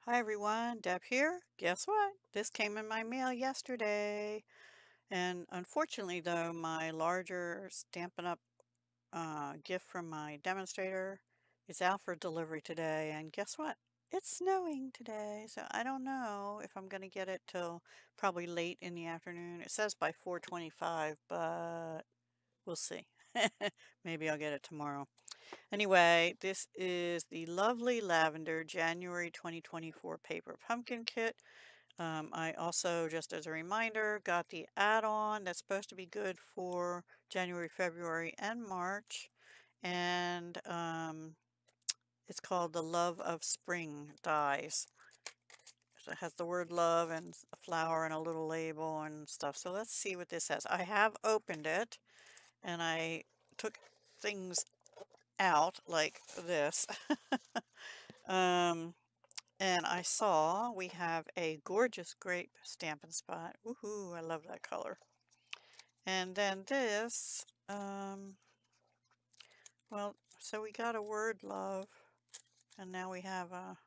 Hi everyone, Deb here. Guess what? This came in my mail yesterday. And unfortunately, though, my larger Stampin' Up! Gift from my demonstrator is out for delivery today. And guess what? It's snowing today, so I don't know if I'm going to get it till probably late in the afternoon. It says by 4:25, but we'll see. Maybe I'll get it tomorrow. Anyway, this is the lovely Lavender January 2024 paper pumpkin kit. I also, just as a reminder, got the add-on that's supposed to be good for January, February, and March. And it's called the Love of Spring dies. So it has the word love and a flower and a little label and stuff. So let's see what this says. I have opened it and I took things out like this. um, and I saw we have a gorgeous grape Stampin' Spot. Woohoo, I love that color. And then this, well, so we got a word love, and now we have a,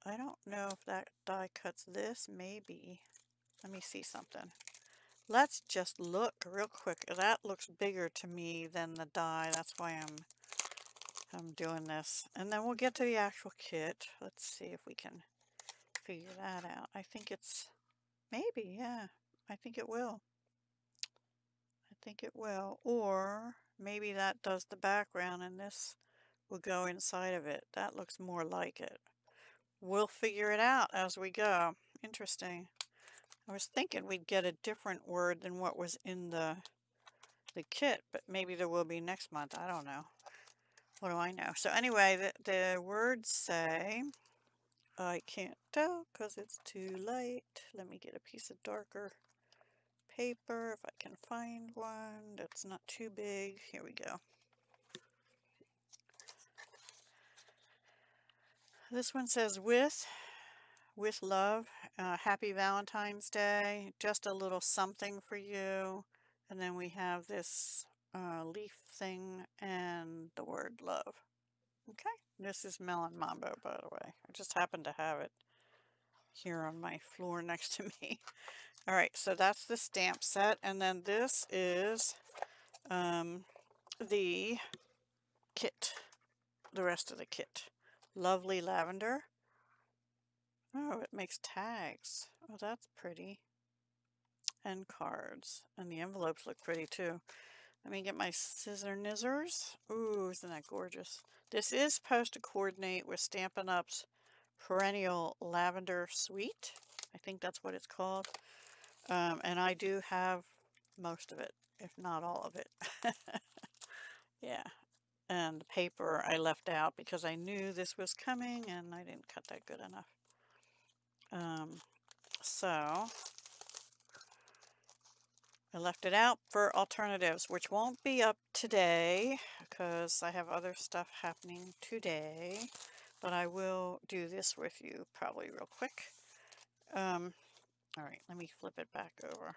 I don't know if that die cuts this, maybe. Let me see something. Let's just look real quick. That looks bigger to me than the die. That's why I'm doing this. And then we'll get to the actual kit. Let's see if we can figure that out. I think it's maybe, yeah. I think it will. I think it will. Or maybe that does the background and this will go inside of it. That looks more like it. We'll figure it out as we go. Interesting. I was thinking we'd get a different word than what was in the kit, but maybe there will be next month. I don't know. What do I know? So anyway, the words say, I can't tell because it's too light. Let me get a piece of darker paper if I can find one that's not too big. Here we go. This one says with love, happy Valentine's Day, just a little something for you. And then we have this leaf thing and the word love. Okay, this is Melon Mambo, by the way. I just happen to have it here on my floor next to me. All right, so that's the stamp set. And then this is the kit, the rest of the kit. Lovely Lavender. Oh, it makes tags. Oh, that's pretty. And cards. And the envelopes look pretty too. Let me get my scissor nizzers. Ooh, isn't that gorgeous? This is supposed to coordinate with Stampin' Up's Perennial Lavender Suite. I think that's what it's called. And I do have most of it, if not all of it. Yeah. And the paper I left out because I knew this was coming and I didn't cut that good enough. So I left it out for alternatives, which won't be up today because I have other stuff happening today, but I will do this with you probably real quick. All right, let me flip it back over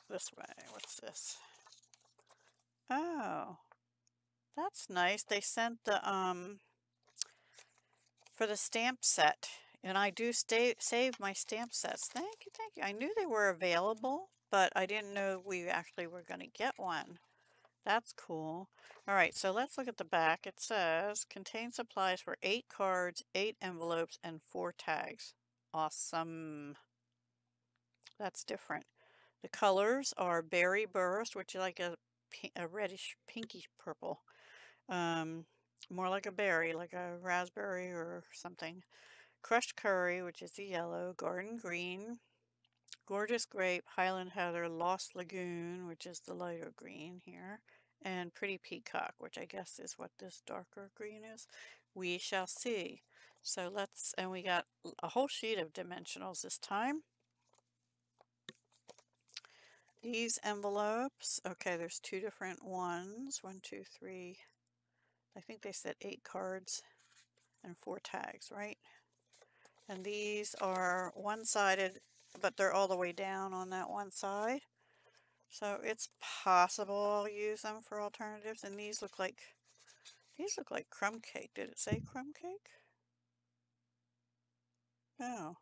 this way. What's this? Oh, that's nice. They sent the for the stamp set, and I do save my stamp sets. Thank you, thank you. I knew they were available, but I didn't know we actually were going to get one. That's cool. All right, so let's look at the back. It says, contains supplies for 8 cards, 8 envelopes, and 4 tags. Awesome. That's different. The colors are Berry Burst, which is like a reddish pinkish purple. More like a berry, like a raspberry or something. Crushed Curry, which is the yellow. Garden Green. Gorgeous Grape, Highland Heather, Lost Lagoon, which is the lighter green here. And Pretty Peacock, which I guess is what this darker green is. We shall see. So let's, and we got a whole sheet of dimensionals this time. These envelopes, okay, there's 2 different ones. 1, 2, 3. I think they said 8 cards and 4 tags, right? And these are one-sided, but they're all the way down on that one side. So it's possible I'll use them for alternatives. And these look like These look like crumb cake. Did it say crumb cake? No.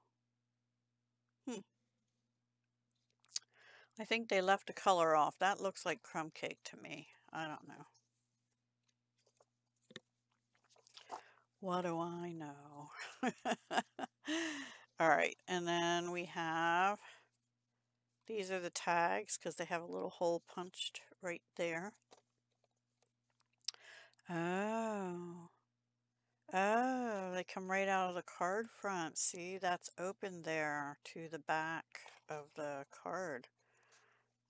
I think they left the color off. That looks like crumb cake to me. I don't know. What do I know? All right, and then we have, these are the tags because they have a little hole punched right there. Oh. Oh, they come right out of the card front. See, that's open there to the back of the card.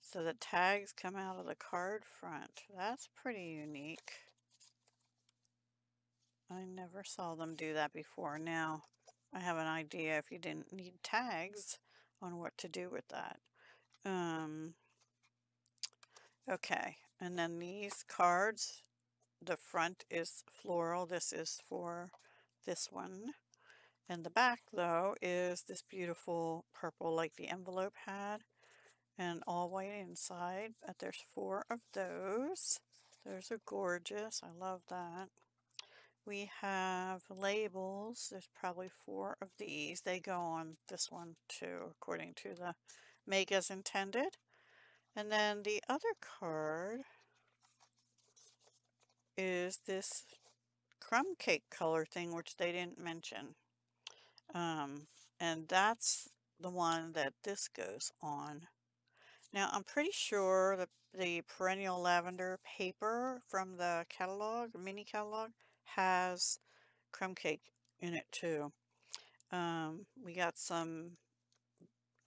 So the tags come out of the card front. That's pretty unique. I never saw them do that before. Now, I have an idea if you didn't need tags on what to do with that. Okay, and then these cards, the front is floral. This is for this one. And the back, though, is this beautiful purple like the envelope had, and all white inside. But there's 4 of those. Those are gorgeous. I love that. We have labels. There's probably 4 of these. They go on this one too, according to the make as intended. And then the other card is this crumb cake color thing, which they didn't mention. And that's the one that this goes on. Now, I'm pretty sure that the perennial lavender paper from the catalog, mini catalog, has crumb cake in it too. We got some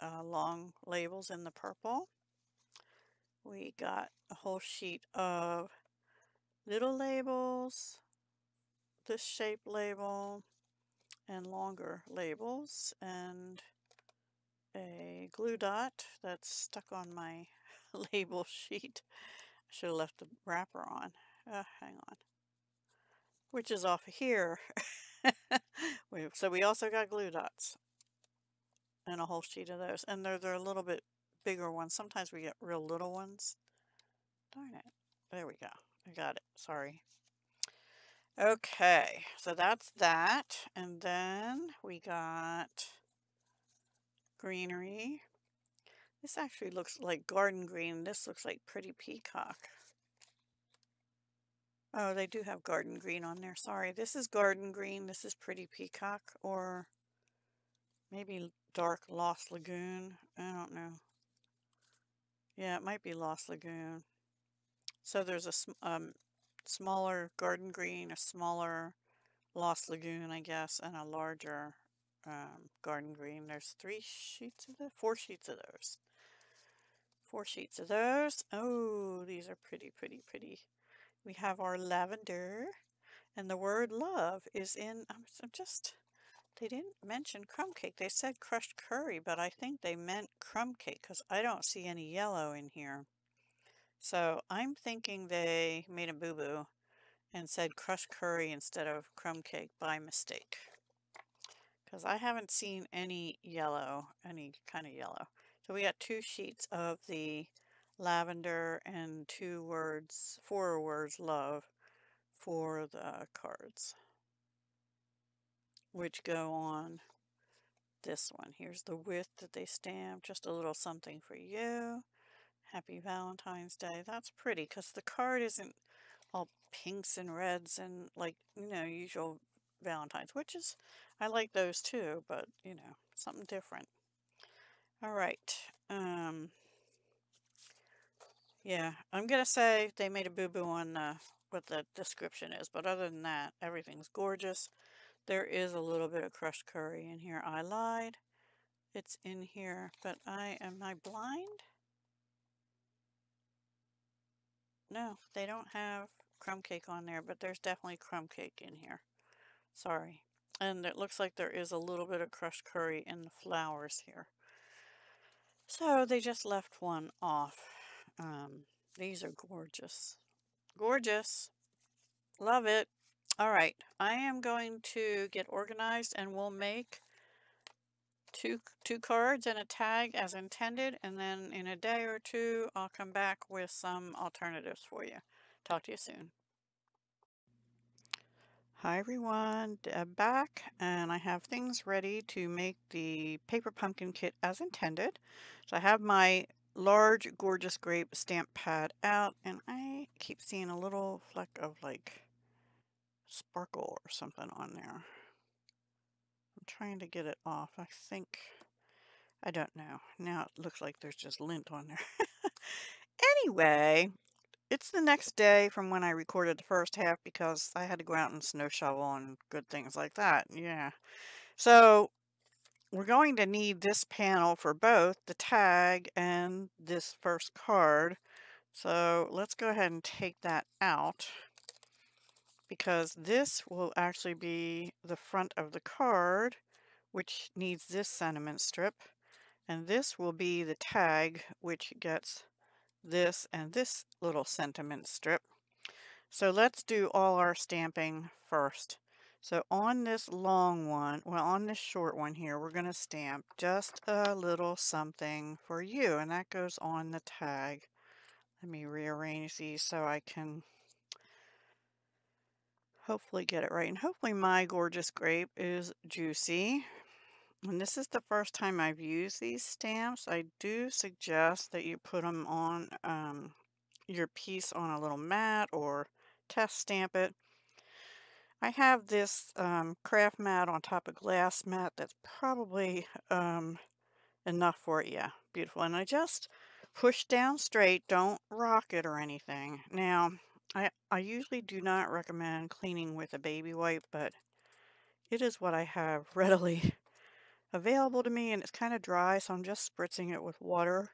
long labels in the purple. We got a whole sheet of little labels, this shape label, and longer labels, and a glue dot that's stuck on my label sheet. I should have left the wrapper on. Hang on. Which is off of here. So we also got glue dots and a whole sheet of those. And they're a little bit bigger ones. Sometimes we get real little ones. Darn it. There we go. I got it. Sorry. Okay, so that's that. And then we got greenery. This actually looks like garden green. This looks like pretty peacock. Oh, they do have garden green on there. Sorry. This is garden green. This is pretty peacock, or maybe dark Lost Lagoon. I don't know. Yeah, it might be Lost Lagoon. So there's a smaller garden green, a smaller Lost Lagoon, I guess, and a larger garden green. There's 3 sheets of 4 sheets of those. 4 sheets of those. Oh, these are pretty, pretty, pretty. We have our lavender, and the word love is in, they didn't mention crumb cake. They said crushed curry, but I think they meant crumb cake because I don't see any yellow in here. So I'm thinking they made a boo-boo and said crushed curry instead of crumb cake by mistake. Because I haven't seen any yellow, any kind of yellow. So we got 2 sheets of the lavender and 4 words love for the cards, which go on this one. Here's the width that they stamp, just a little something for you. Happy Valentine's Day. That's pretty because the card isn't all pinks and reds and like, usual Valentine's, which is, I like those too, but, something different. All right. Yeah, I'm going to say they made a boo-boo on what the description is, but other than that, everything's gorgeous. There is a little bit of crushed curry in here. I lied. It's in here, but am I blind? No, they don't have crumb cake on there, but there's definitely crumb cake in here. Sorry. And it looks like there is a little bit of crushed curry in the flowers here. So they just left one off. These are gorgeous. Gorgeous. Love it. All right. I am going to get organized and we'll make two cards and a tag as intended. And then in a day or two, I'll come back with some alternatives for you. Talk to you soon. Hi everyone, Deb back, and I have things ready to make the paper pumpkin kit as intended. So I have my large gorgeous grape stamp pad out, and I keep seeing a little fleck of like sparkle or something on there. I'm trying to get it off. I don't know. Now it looks like there's just lint on there. Anyway, it's the next day from when I recorded the first half because I had to go out and snow shovel and good things like that. Yeah. So we're going to need this panel for both the tag and this first card. So let's go ahead and take that out because this will actually be the front of the card, which needs this sentiment strip. And this will be the tag, which gets this and this little sentiment strip. So let's do all our stamping first. So on this long one, well, on this short one here, we're going to stamp just a little something for you, and that goes on the tag. Let me rearrange these so I can hopefully get it right. And hopefully my gorgeous grape is juicy. And this is the first time I've used these stamps. I do suggest that you put them on your piece on a little mat or test stamp it. I have this craft mat on top of glass mat that's probably enough for it. Yeah, beautiful. And I just push down straight, don't rock it or anything. Now, I usually do not recommend cleaning with a baby wipe, but it is what I have readily available to me, and it's kind of dry, so I'm just spritzing it with water.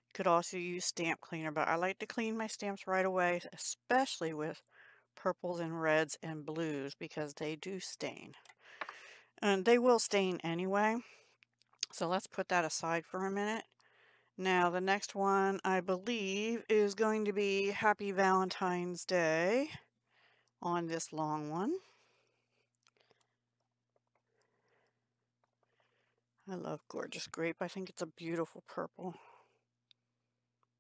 You could also use stamp cleaner, but I like to clean my stamps right away, especially with purples and reds and blues because they do stain. And they will stain anyway. So let's put that aside for a minute. Now the next one I believe is going to be Happy Valentine's Day on this long one. I love Gorgeous Grape. I think it's a beautiful purple.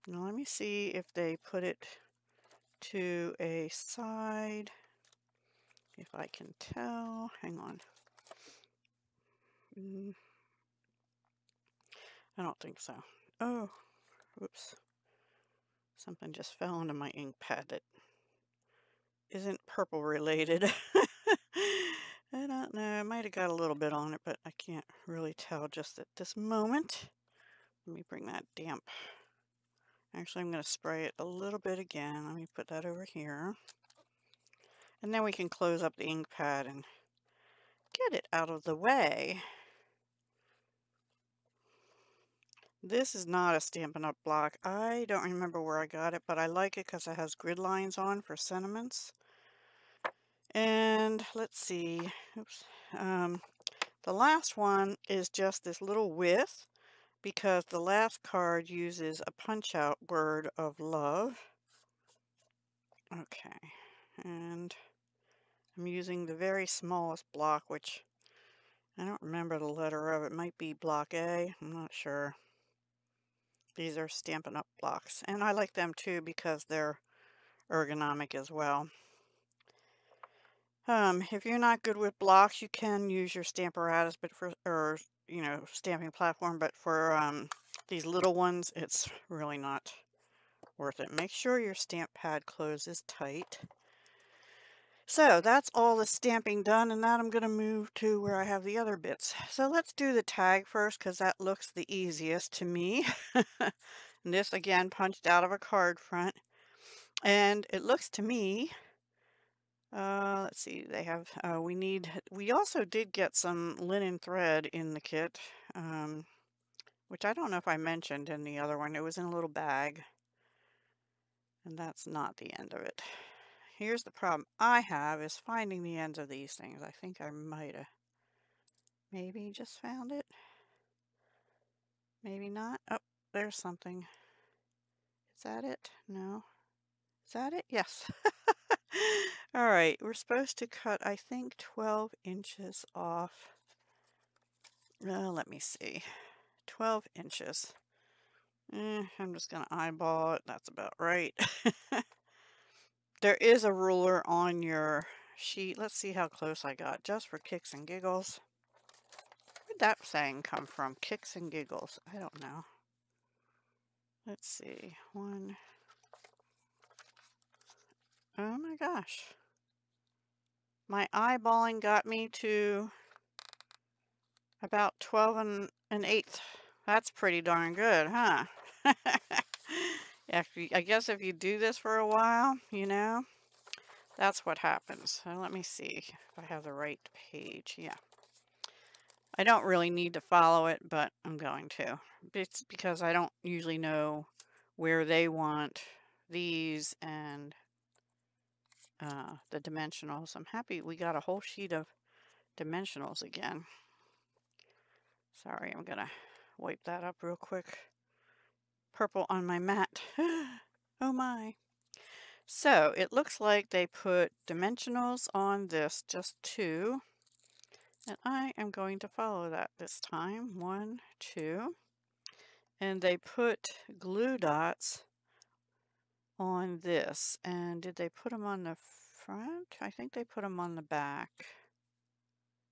Now let me see if they put it to a side. If I can tell. Hang on. I don't think so. Oh, whoops. Something just fell into my ink pad that isn't purple related. I don't know. I might have got a little bit on it, but I can't really tell just at this moment. Let me bring that damp. Actually, I'm going to spray it a little bit again. Let me put that over here. And then we can close up the ink pad and get it out of the way. This is not a Stampin' Up! Block. I don't remember where I got it, but I like it because it has grid lines on for sentiments. And let's see. Oops. The last one is just this little width because the last card uses a punch-out word of love. Okay. And I'm using the very smallest block, which I don't remember the letter of. It might be block A. I'm not sure. These are Stampin' Up! Blocks. And I like them too because they're ergonomic as well. If you're not good with blocks, you can use your Stamparatus, but or stamping platform, but for these little ones, it's really not worth it. Make sure your stamp pad closes tight. So that's all the stamping done, and now I'm going to move to where I have the other bits. So let's do the tag first because that looks the easiest to me. And this again punched out of a card front, and it looks to me. Let's see, they have, we also did get some linen thread in the kit, which I don't know if I mentioned in the other one. It was in a little bag, and that's not the end of it. Here's the problem I have is finding the ends of these things. I think I might have maybe just found it. Maybe not. Oh, there's something. Is that it? No. Is that it? Yes. All right, we're supposed to cut, I think, 12 inches off. Let me see. 12 inches. I'm just going to eyeball it. That's about right. There is a ruler on your sheet. Let's see how close I got, just for kicks and giggles. Where'd that saying come from? Kicks and giggles. I don't know. Let's see. One. Oh my gosh. My eyeballing got me to about 12 and an eighth. That's pretty darn good, huh? I guess if you do this for a while, you know, that's what happens. So let me see if I have the right page. Yeah. I don't really need to follow it, but I'm going to. It's because I don't usually know where they want these and the dimensionals. I'm happy we got a whole sheet of dimensionals again. Sorry, I'm going to wipe that up real quick. Purple on my mat. Oh my. So it looks like they put dimensionals on this, just 2. And I am going to follow that this time. 1, 2. And they put glue dots on this. And did they put them on the front? I think they put them on the back.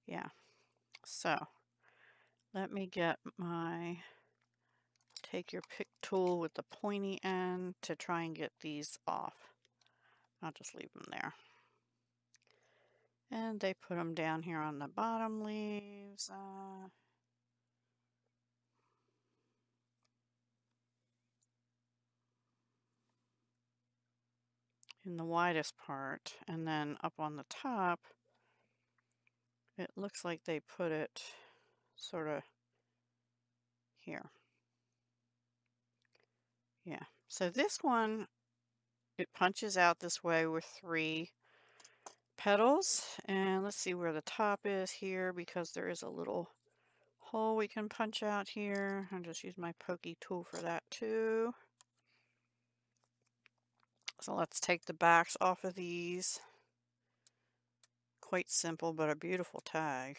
Yeah. So let me get my take your pick tool with the pointy end to try and get these off. I'll just leave them there. And they put them down here on the bottom leaves. In the widest part, and then up on the top, it looks like they put it sort of here. Yeah, so this one, it punches out this way with 3 petals, and let's see where the top is here, because there is a little hole we can punch out here. I'll just use my pokey tool for that too. So let's take the backs off of these. Quite simple, but a beautiful tag.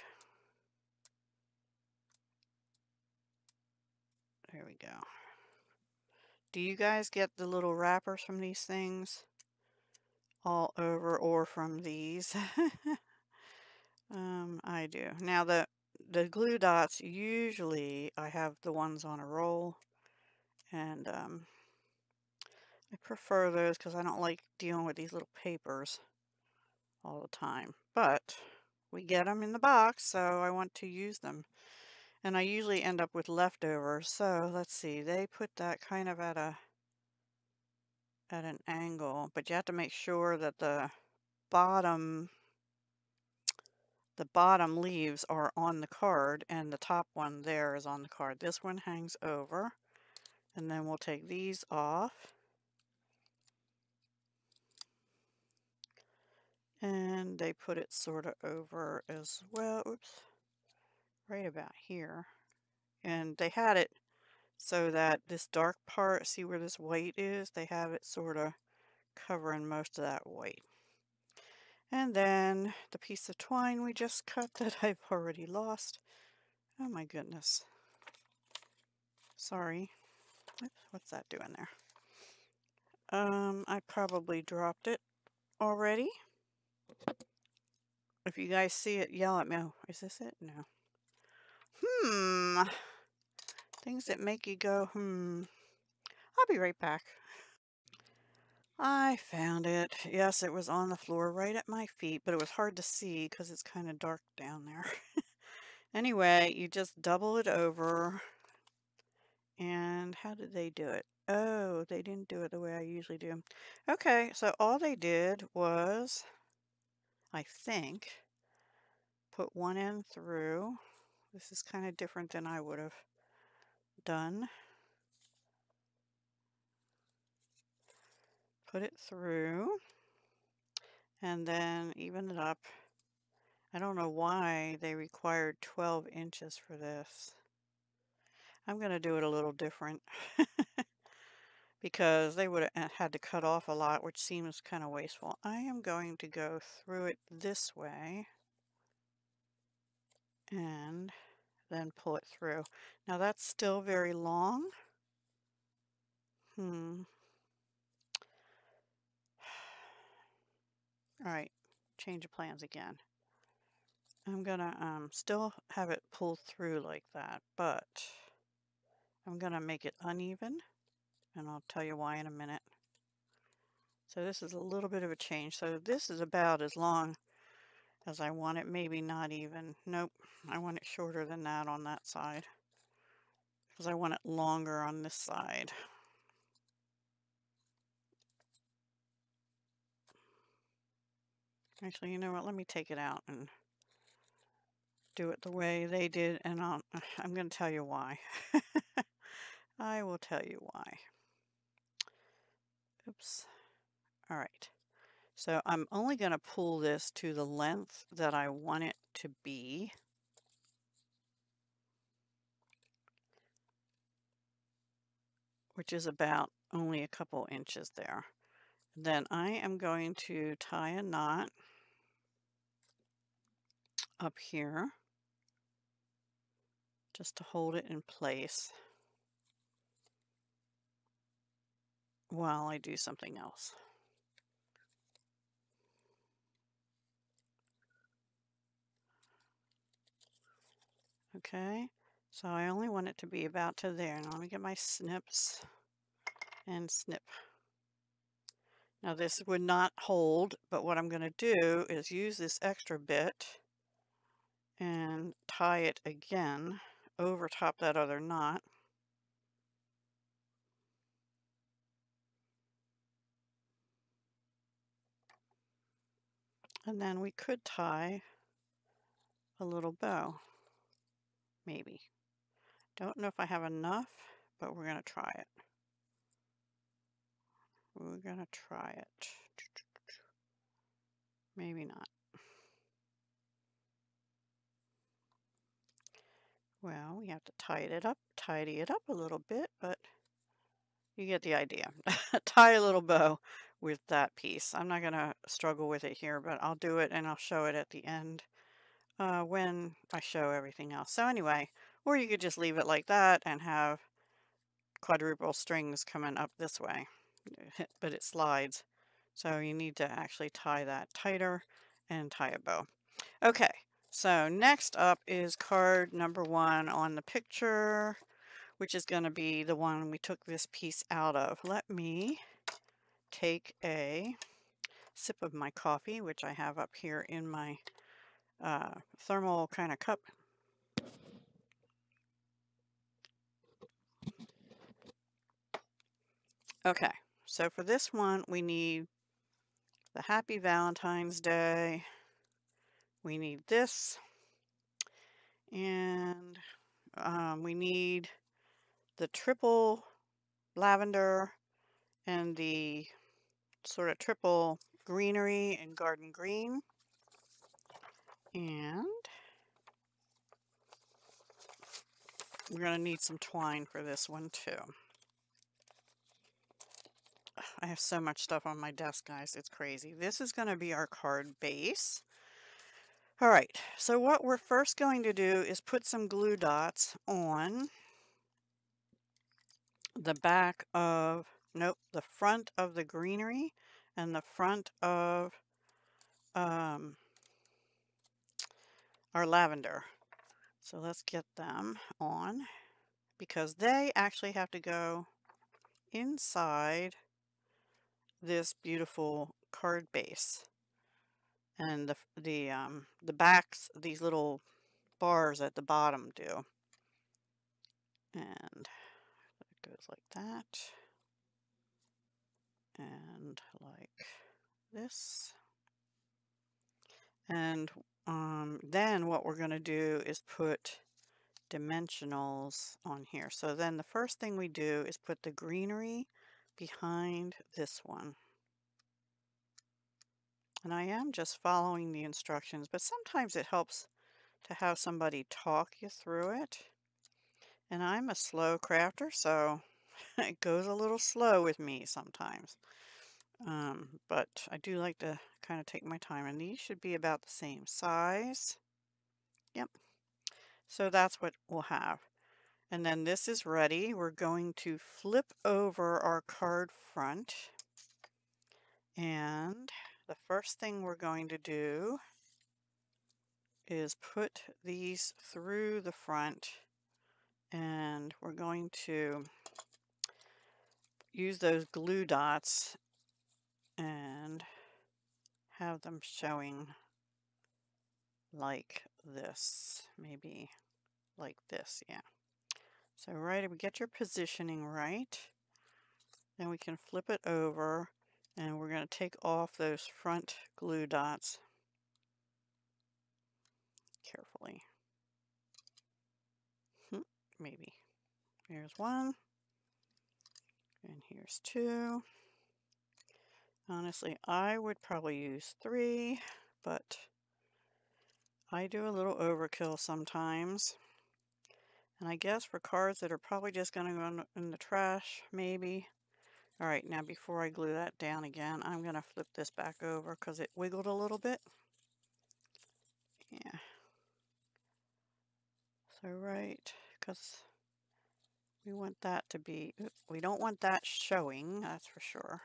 There we go. Do you guys get the little wrappers from these things all over, or from these? I do. Now the glue dots, usually I have the ones on a roll, and I prefer those because I don't like dealing with these little papers all the time. But we get them in the box, so I want to use them. And I usually end up with leftovers. So let's see, they put that kind of at an angle, but you have to make sure that the bottom leaves are on the card and the top one there is on the card. This one hangs over, and then we'll take these off. And they put it sort of over as well. Oops. Right about here. And they had it so that this dark part, see where this white is? They have it sort of covering most of that white. And then the piece of twine we just cut that I've already lost. Oh my goodness. Sorry. Oops, what's that doing there? I probably dropped it already. If you guys see it, yell at me. Oh, is this it? No. Things that make you go, I'll be right back. I found it. Yes, it was on the floor right at my feet, but it was hard to see because it's kind of dark down there. Anyway, you just double it over. And how did they do it? Oh, they didn't do it the way I usually do. Okay, so all they did was, I think, put one end through. This is kind of different than I would have done. Put it through, and then even it up. I don't know why they required 12 inches for this. I'm going to do it a little different because they would have had to cut off a lot, which seems kind of wasteful. I am going to go through it this way and then pull it through. Now that's still very long. All right, change of plans again. I'm gonna still have it pull through like that, but I'm gonna make it uneven, and I'll tell you why in a minute. So this is a little bit of a change. So this is about as long as I want it, maybe not even. Nope, I want it shorter than that on that side because I want it longer on this side. Actually, you know what? Let me take it out and do it the way they did, and I'm going to tell you why. I will tell you why. Oops. All right. So I'm only going to pull this to the length that I want it to be. Which is about only a couple inches there. Then I am going to tie a knot up here just to hold it in place while I do something else. Okay, so I only want it to be about to there. Now let me get my snips and snip. Now this would not hold, but what I'm going to do is use this extra bit and tie it again over top that other knot. And then we could tie a little bow, maybe. Don't know if I have enough, but we're going to try it. We're going to try it. Maybe not. Well, we have to tidy it up a little bit, but you get the idea. Tie a little bow with that piece. I'm not going to struggle with it here, but I'll do it and I'll show it at the end when I show everything else. So anyway, or you could just leave it like that and have quadruple strings coming up this way, but it slides. So you need to actually tie that tighter and tie a bow. Okay, so next up is card number 1 on the picture, which is going to be the one we took this piece out of. Let me take a sip of my coffee, which I have up here in my thermal kind of cup. Okay, so for this one, we need the Happy Valentine's Day. We need this. And we need the triple lavender and the sort of triple greenery and garden green. And we're going to need some twine for this one too. I have so much stuff on my desk, guys. It's crazy. This is going to be our card base. All right, so what we're first going to do is put some glue dots on the back of, nope, the front of the greenery and the front of our lavender. So let's get them on because they actually have to go inside this beautiful card base. And the backs, these little bars at the bottom do. And it goes like that. And like this. And then what we're going to do is put dimensionals on here. So then the first thing we do is put the greenery behind this one. And I am just following the instructions, but sometimes it helps to have somebody talk you through it. And I'm a slow crafter, so it goes a little slow with me sometimes. But I do like to kind of take my time, and these should be about the same size. Yep. So that's what we'll have. And then this is ready. We're going to flip over our card front. And the first thing we're going to do is put these through the front, and we're going to use those glue dots and have them showing like this, maybe like this, yeah. So we get your positioning right, then we can flip it over, and we're going to take off those front glue dots carefully. Maybe. Here's one, and here's two. Honestly, I would probably use three, but I do a little overkill sometimes. And I guess for cards that are probably just going to go in the trash, maybe. All right, now before I glue that down again, I'm going to flip this back over because it wiggled a little bit. Yeah. So because we want that to be, we don't want that showing, that's for sure.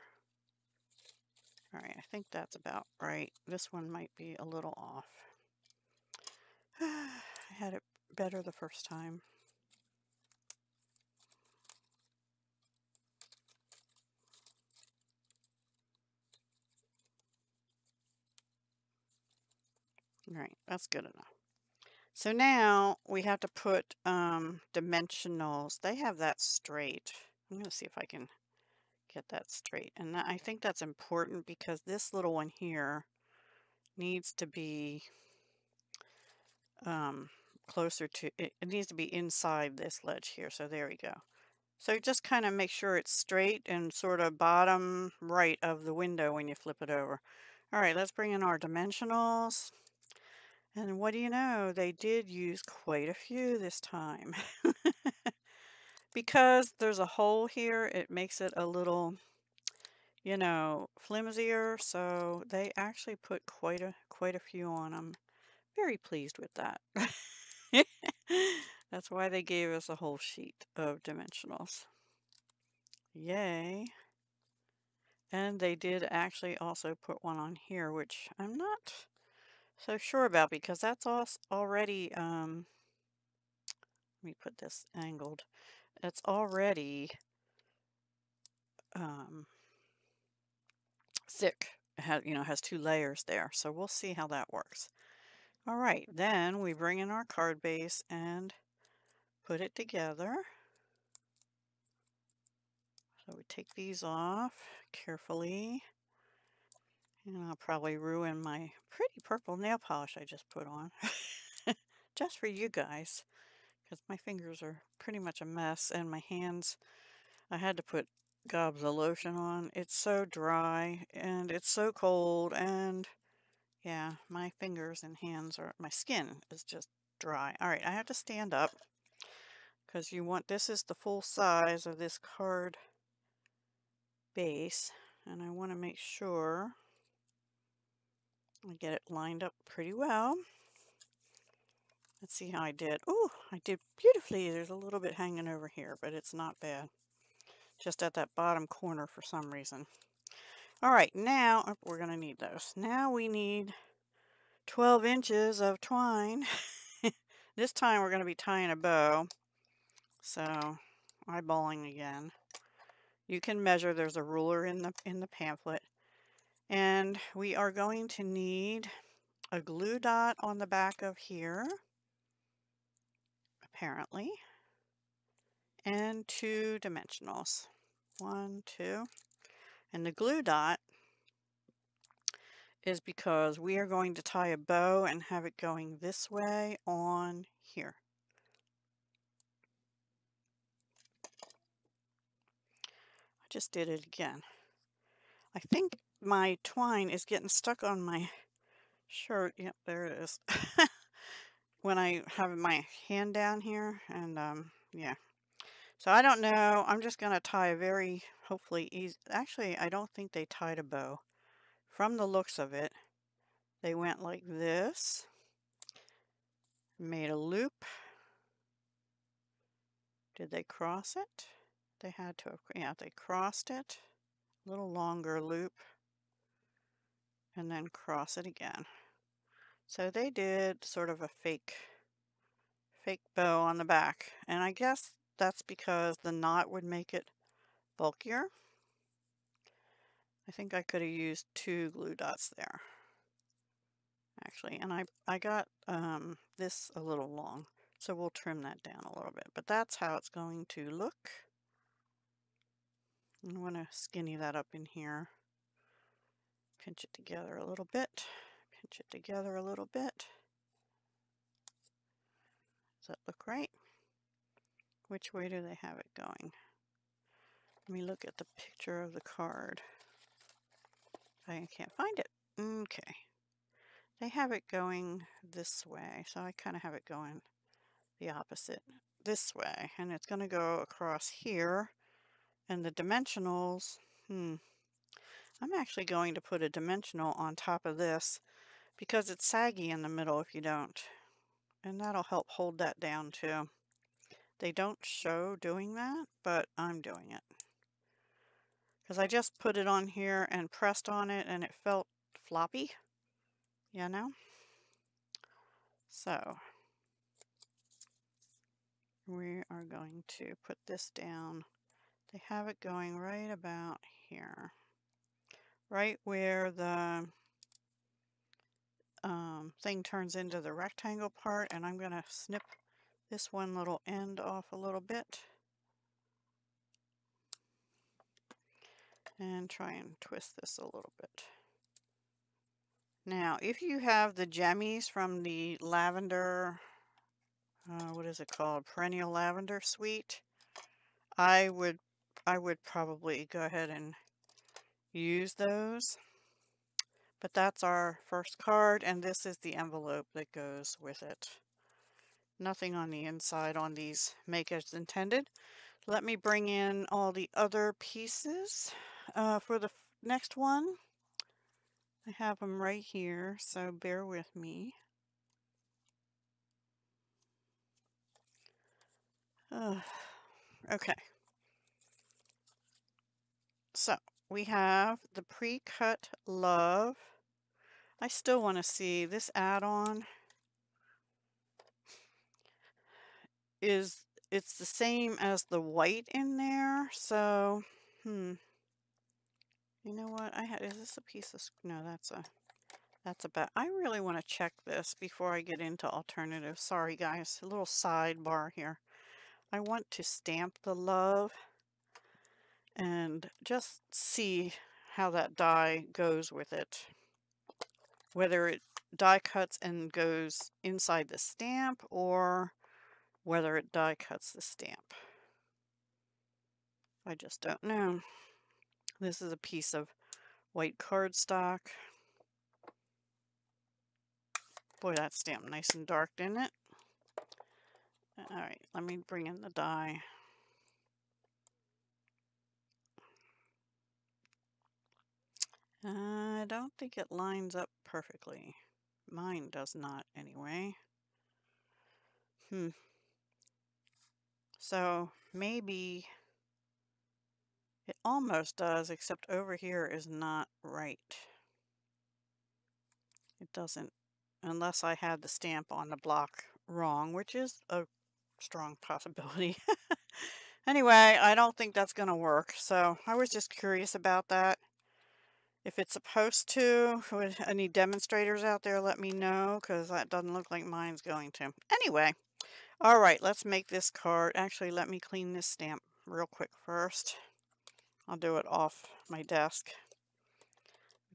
All right, I think that's about right. This one might be a little off. I had it better the first time. All right, that's good enough. So now we have to put dimensionals. They have that straight. I'm going to see if I can get that straight. And I think that's important because this little one here needs to be closer to, it needs to be inside this ledge here. So there we go. So just kind of make sure it's straight and sort of bottom right of the window when you flip it over. All right, let's bring in our dimensionals. And what do you know? They did use quite a few this time. Because there's a hole here, it makes it a little, you know, flimsier. So they actually put quite a few on. I'm very pleased with that. That's why they gave us a whole sheet of dimensionals. Yay. And they did actually also put one on here, which I'm not so sure about because that's already, let me put this angled. It's already thick. It has two layers there. So we'll see how that works. All right, then we bring in our card base and put it together. So we take these off carefully. And I'll probably ruin my pretty purple nail polish I just put on. Just for you guys. Because my fingers are pretty much a mess. And my hands, I had to put gobs of lotion on. It's so dry. And it's so cold. And yeah, my fingers and hands my skin is just dry. All right, I have to stand up. Because this is the full size of this card base. And I want to make sure I get it lined up pretty well. Let's see how I did. Oh, I did beautifully. There's a little bit hanging over here, but it's not bad. Just at that bottom corner for some reason. All right, now we're going to need those. Now we need 12 inches of twine. This time we're going to be tying a bow. So, eyeballing again. You can measure. There's a ruler in the pamphlet. And we are going to need a glue dot on the back of here, apparently, and two dimensionals. 1, 2. And the glue dot is because we are going to tie a bow and have it going this way on here. I just did it again. I think my twine is getting stuck on my shirt. Yep, there it is. When I have my hand down here, and yeah. So I don't know. I'm just going to tie a very, hopefully easy. Actually, I don't think they tied a bow. From the looks of it, they went like this, made a loop. Did they cross it? They had to have, yeah, they crossed it. A little longer loop. and then cross it again. So they did sort of a fake bow on the back, and I guess that's because the knot would make it bulkier. I think I could have used 2 glue dots there, actually, and I got this a little long, so we'll trim that down a little bit, but that's how it's going to look. I want to skinny that up in here, pinch it together a little bit, pinch it together a little bit. Does that look right? Which way do they have it going? Let me look at the picture of the card. I can't find it. Okay. They have it going this way, so I kind of have it going the opposite this way, and it's going to go across here, and the dimensionals, I'm actually going to put a dimensional on top of this because it's saggy in the middle if you don't, and that'll help hold that down too. They don't show doing that, but I'm doing it because I just put it on here and pressed on it and it felt floppy, you know? So we are going to put this down. They have it going right about here, right where the thing turns into the rectangle part, and I'm going to snip this one little end off a little bit and try and twist this a little bit. Now, if you have the jemmies from the lavender, what is it called? Perennial Lavender Suite, I would probably go ahead and use those. But that's our first card, and this is the envelope that goes with it. Nothing on the inside on these make as intended. Let me bring in all the other pieces for the next one. I have them right here, so bear with me. Okay. So we have the pre-cut love. I still want to see this add-on. It's the same as the white in there, so you know what? Is this a piece of, no, that's a bad. I really want to check this before I get into alternatives. Sorry guys, a little sidebar here. I want to stamp the love and just see how that die goes with it. Whether it die cuts and goes inside the stamp, or whether it die cuts the stamp. I just don't know. This is a piece of white cardstock. Boy, that stamp nice and dark, didn't it? Alright, let me bring in the die. I don't think it lines up perfectly. Mine does not anyway. So maybe it almost does, except over here is not right. It doesn't, unless I had the stamp on the block wrong, which is a strong possibility. Anyway, I don't think that's going to work, so I was just curious about that. If it's supposed to, would any demonstrators out there let me know, because that doesn't look like mine's going to. Anyway, all right, let's make this card. Actually, let me clean this stamp real quick first. I'll do it off my desk.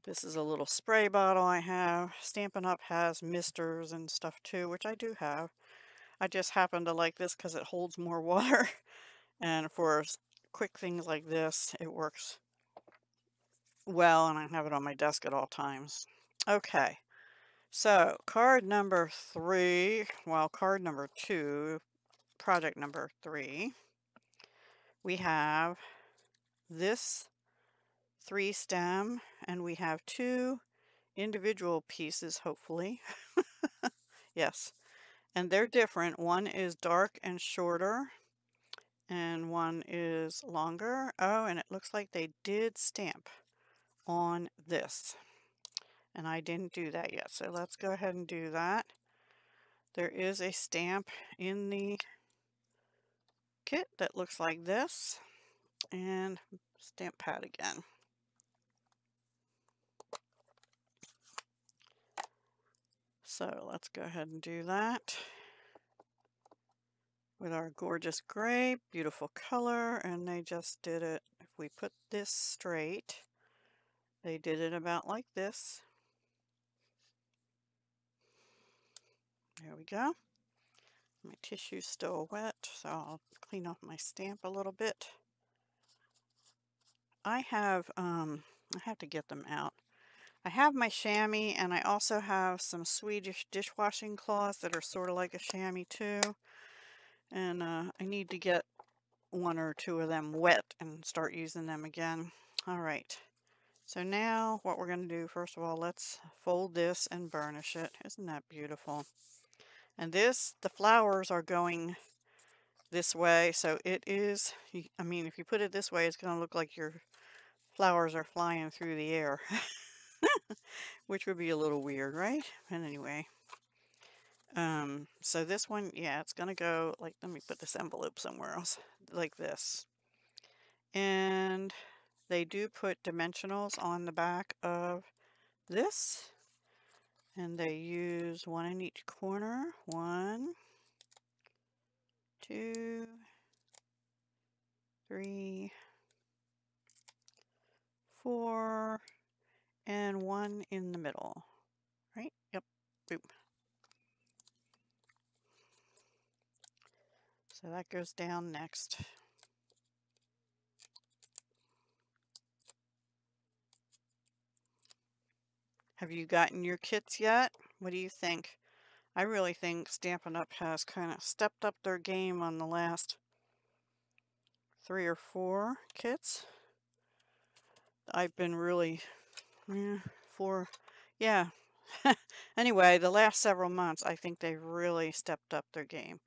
This is a little spray bottle I have. Stampin' Up! Has misters and stuff too, which I do have. I just happen to like this because it holds more water. And for quick things like this, it works well, and I have it on my desk at all times. Okay, so card number 3, well, card number 2, project number 3, we have this 3 stem, and we have 2 individual pieces, hopefully. Yes, and they're different. One is dark and shorter, and one is longer. Oh, and it looks like they did stamp on this. and I didn't do that yet. So let's go ahead and do that. There is a stamp in the kit that looks like this, and stamp pad again. So let's go ahead and do that with our gorgeous gray, beautiful color, and they just did it. If we put this straight, they did it about like this. There we go. My tissue's still wet, so I'll clean off my stamp a little bit. I have to get them out. I have my chamois, and I also have some Swedish dishwashing cloths that are sort of like a chamois too. And I need to get one or two of them wet and start using them again. All right. So now what we're going to do, first of all, let's fold this and burnish it. Isn't that beautiful? And this, the flowers are going this way, so it is, I mean, if you put it this way, it's going to look like your flowers are flying through the air, which would be a little weird, right? And anyway, so this one, yeah, it's going to go like, let me put this envelope somewhere else, like this. And they do put dimensionals on the back of this, and they use one in each corner. 1, 2, 3, 4, and 1 in the middle, right? Yep, boop. So that goes down next. Have you gotten your kits yet? What do you think? I really think Stampin' Up! Has kind of stepped up their game on the last 3 or 4 kits. I've been really, 4, yeah. Anyway, the last several months, I think they've really stepped up their game.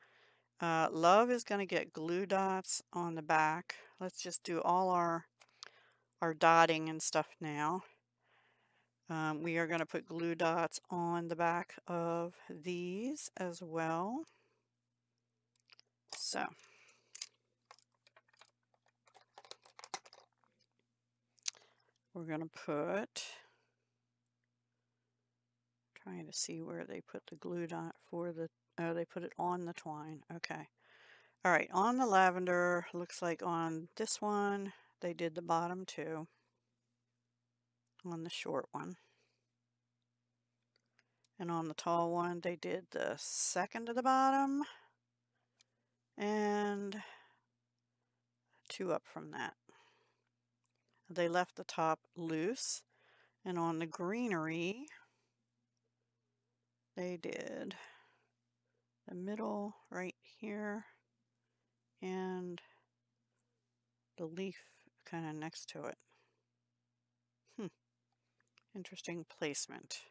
Love is going to get glue dots on the back. Let's just do all our dotting and stuff now. We are going to put glue dots on the back of these as well. So, we're going to put, trying to see where they put the glue dot for the, oh, they put it on the twine. Okay. All right, on the lavender, looks like on this one, they did the bottom too, on the short one. And on the tall one, they did the second to the bottom and 2 up from that. They left the top loose. And on the greenery, they did the middle right here and the leaf kind of next to it. Interesting placement.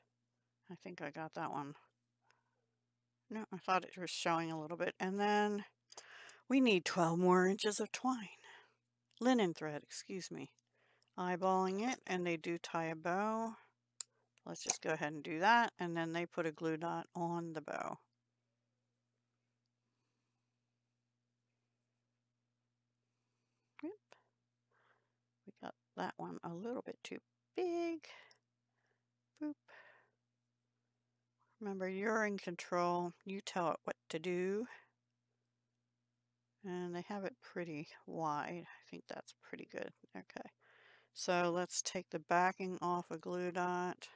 I think I got that one. No, I thought it was showing a little bit. And then we need 12 more inches of twine. Linen thread, excuse me. Eyeballing it, and they do tie a bow. Let's just go ahead and do that. And then they put a glue dot on the bow. Yep. We got that one a little bit too big. Boop. Remember, you're in control. You tell it what to do. And they have it pretty wide. I think that's pretty good. Okay. So let's take the backing off a glue dot.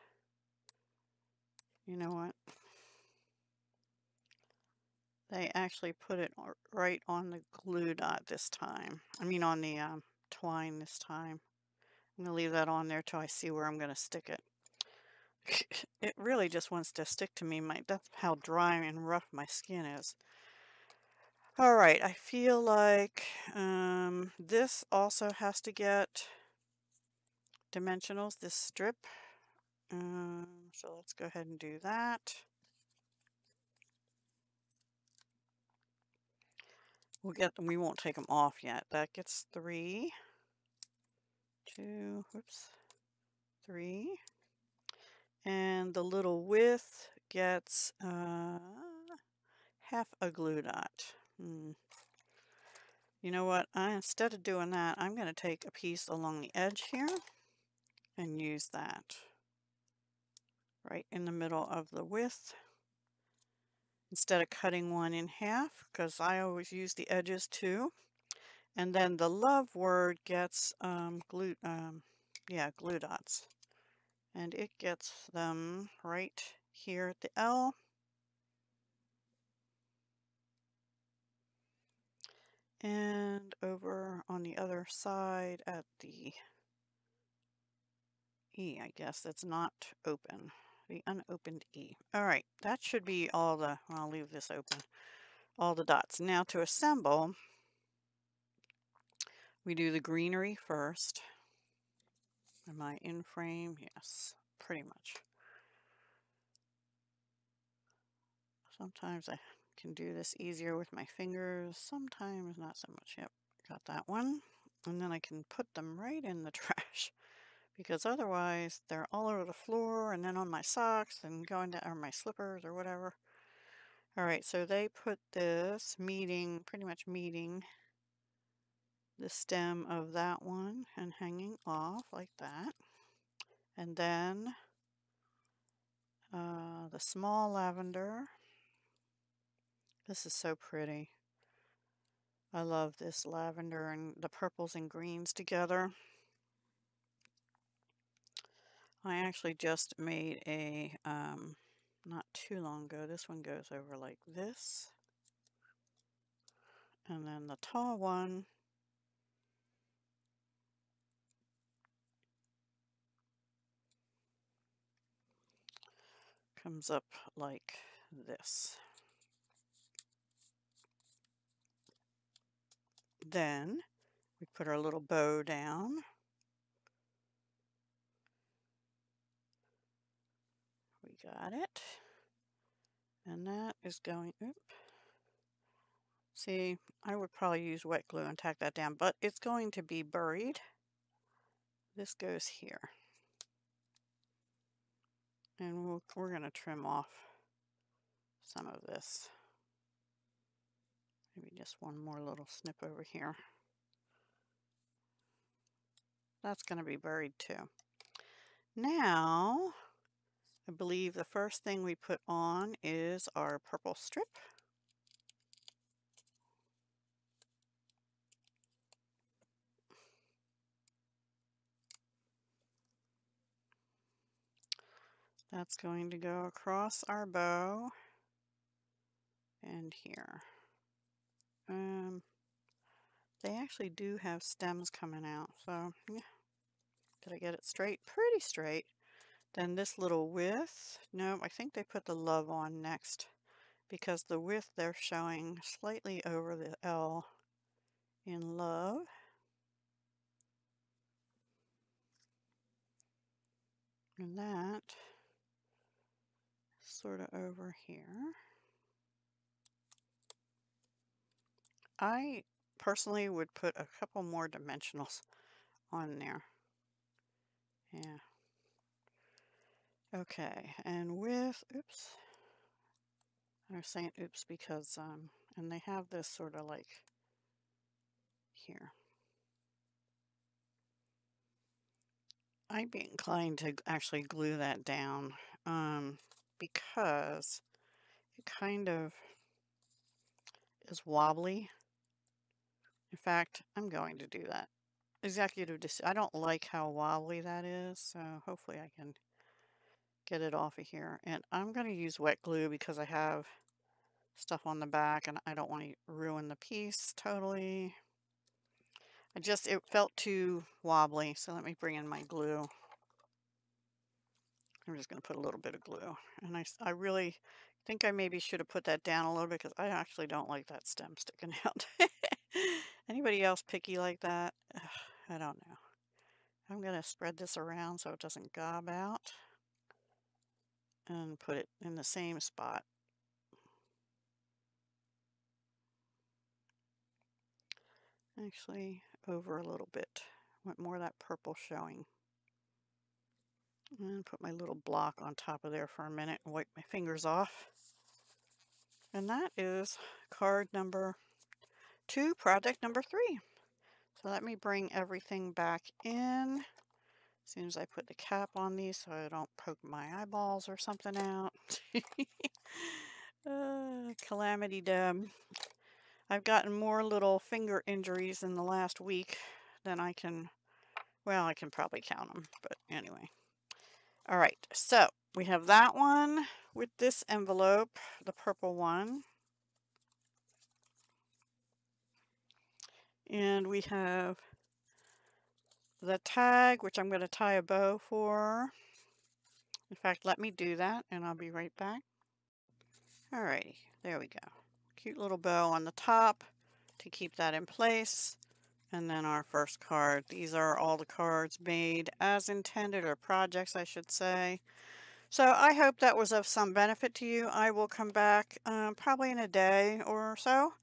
You know what? They actually put it right on the glue dot this time. I mean on the twine this time. I'm going to leave that on there till I see where I'm going to stick it. It really just wants to stick to me. That's how dry and rough my skin is. All right, I feel like this also has to get dimensionals, this strip. So let's go ahead and do that. We'll get them, we won't take them off yet. That gets 3, 2, whoops, 3. And the little width gets half a glue dot. You know what? Instead of doing that, I'm going to take a piece along the edge here and use that right in the middle of the width instead of cutting one in half, because I always use the edges too. And then the love word gets glue dots, and it gets them right here at the L. And over on the other side at the E, I guess that's not open. The unopened E. All right, that should be all the, I'll leave this open, all the dots. Now to assemble, we do the greenery first. Am I in frame? Yes, pretty much. Sometimes I can do this easier with my fingers, sometimes not so much. Yep, got that one. And then I can put them right in the trash, because otherwise they're all over the floor and then on my socks and going down, or my slippers or whatever. All right, so they put this pretty much meeting the stem of that one and hanging off like that. And then the small lavender. This is so pretty. I love this lavender and the purples and greens together. I actually just made a, not too long ago, this one goes over like this. And then the tall one comes up like this. Then we put our little bow down. We got it. And that is going, see, I would probably use wet glue and tack that down, but it's going to be buried. This goes here. And we're going to trim off some of this. Maybe just one more little snip over here. That's going to be buried too. Now, I believe the first thing we put on is our purple strip. That's going to go across our bow and here. They actually do have stems coming out, so yeah. Did I get it straight? Pretty straight. Then this little width, no, I think they put the love on next, because the width they're showing slightly over the L in love. And that sort of over here. I personally would put a couple more dimensionals on there. Yeah. Okay, and with, oops, I was saying oops because, and they have this sort of like here. I'd be inclined to actually glue that down, because it kind of is wobbly. In fact, I'm going to do that. Executive decision. I don't like how wobbly that is, so hopefully I can get it off of here. And I'm going to use wet glue because I have stuff on the back and I don't want to ruin the piece totally. It felt too wobbly, so let me bring in my glue. I'm just going to put a little bit of glue. And I really think I maybe should have put that down a little bit because I actually don't like that stem sticking out. Anybody else picky like that? I don't know. I'm going to spread this around so it doesn't gob out and put it in the same spot. Actually, over a little bit. Want more of that purple showing. And put my little block on top of there for a minute and wipe my fingers off. And that is card number 2, project number 3. So let me bring everything back in as soon as I put the cap on these so I don't poke my eyeballs or something out. Calamity Deb. I've gotten more little finger injuries in the last week than I can, well, I can probably count them, but anyway. All right, so we have that one with this envelope, the purple one. And we have the tag, which I'm going to tie a bow for. In fact, let me do that and I'll be right back. Alrighty, there we go. Cute little bow on the top to keep that in place. And then our first card. These are all the cards made as intended, or projects I should say. So I hope that was of some benefit to you. I will come back probably in a day or so,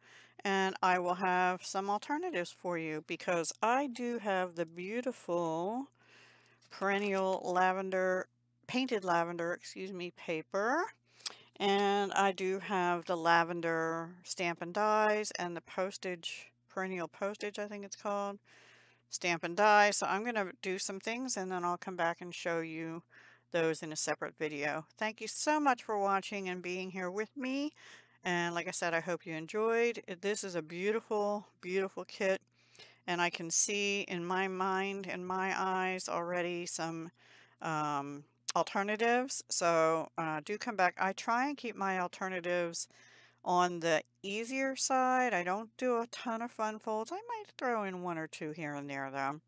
and I will have some alternatives for you because I do have the beautiful perennial lavender, painted lavender, excuse me, paper. And I do have the lavender stamp and dies and the postage, perennial postage, I think it's called, stamp and die. So I'm going to do some things and then I'll come back and show you those in a separate video. Thank you so much for watching and being here with me. And like I said, I hope you enjoyed. This is a beautiful, beautiful kit. And I can see in my mind and my eyes already some alternatives. So do come back. I try and keep my alternatives on the easier side. I don't do a ton of fun folds. I might throw in 1 or 2 here and there though.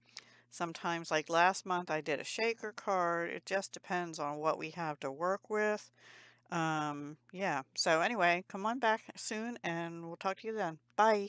Sometimes, like last month, I did a shaker card. It just depends on what we have to work with. Yeah. So anyway, come on back soon and we'll talk to you then. Bye.